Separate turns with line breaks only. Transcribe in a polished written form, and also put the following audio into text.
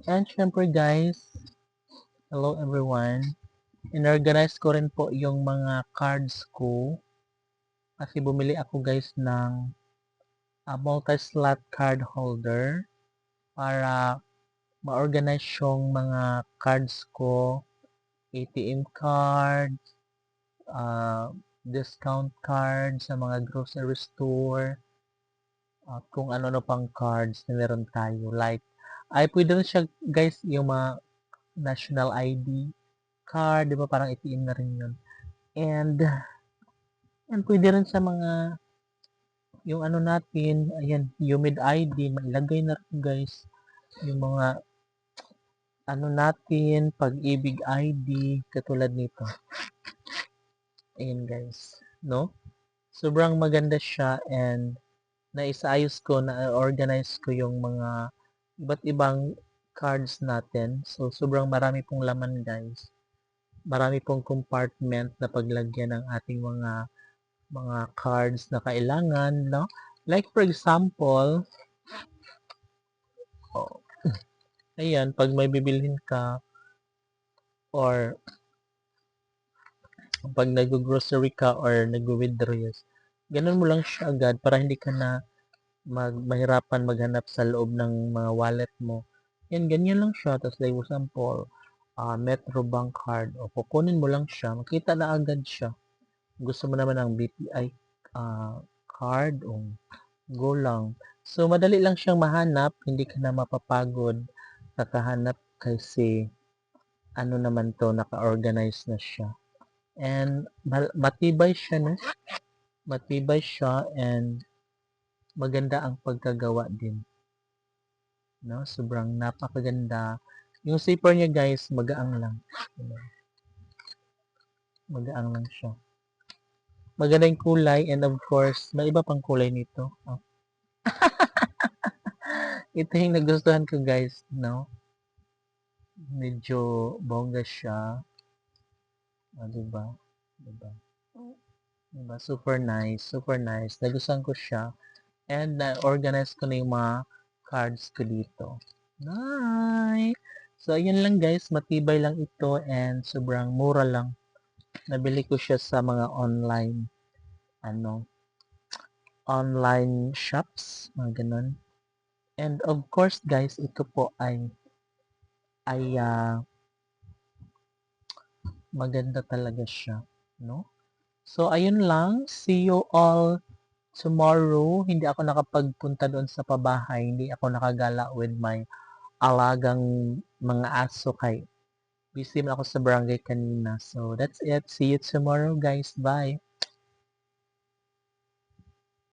And syempre guys, hello everyone. Inorganize ko rin po yung mga cards ko kasi bumili ako guys ng multi-slot card holder para ma-organize yung mga cards ko, ATM cards, discount cards sa mga grocery store, kung ano-ano pang cards na meron tayo. Like, ay pwede rin siya guys yung mga national ID card, di ba parang ATM na rin yun. And pwede rin sa mga, yung ano natin, ayan, humid ID, mailagay na rin guys, yung mga, ano natin, pag-ibig ID, katulad nito. Ayan guys, no? Sobrang maganda siya and naisaayos ko, na-organize ko yung mga iba't ibang cards natin. So, sobrang marami pong laman guys. Marami pong compartment na paglagyan ng ating mga cards na kailangan, no? Like for example, oh, ayan, pag may bibilhin ka or pag nag-grocery ka or nag-withdrawals, ganun mo lang siya agad para hindi ka na mahirapan maghanap sa loob ng mga wallet mo. Yan, ganyan lang siya. Tapos like for example, Metro Bank card o kukunin mo lang siya, makita na agad siya. Gusto mo naman ng BPI card o go lang. So, madali lang siyang mahanap, hindi ka na mapapagod kakahanap kasi ano naman to, naka-organize na siya. And matibay siya, no? Matibay siya and maganda ang pagkagawa din, no? Sobrang napakaganda. Yung zipper niya, guys, magaang lang. Magaang lang siya. Maganda yung kulay and of course, may iba pang kulay nito. Oh. Ito yung nagustuhan ko, guys, no? Medyo bongga siya. Diba? Diba? Diba? Super nice. Super nice. Nagustuhan ko siya. And na-organize ko na yung mga cards ko dito. Nice! So, ayun lang guys. Matibay lang ito and sobrang mura lang. Nabili ko siya sa mga ano, online shops. Mga ganun. And of course guys, ito po ay maganda talaga siya. No? So, ayun lang. See you all tomorrow. Hindi ako nakapagpunta doon sa pabahay. Hindi ako nakagala with my alagang mga aso kay busy man ako sa barangay kanina. So, that's it. See you tomorrow, guys. Bye.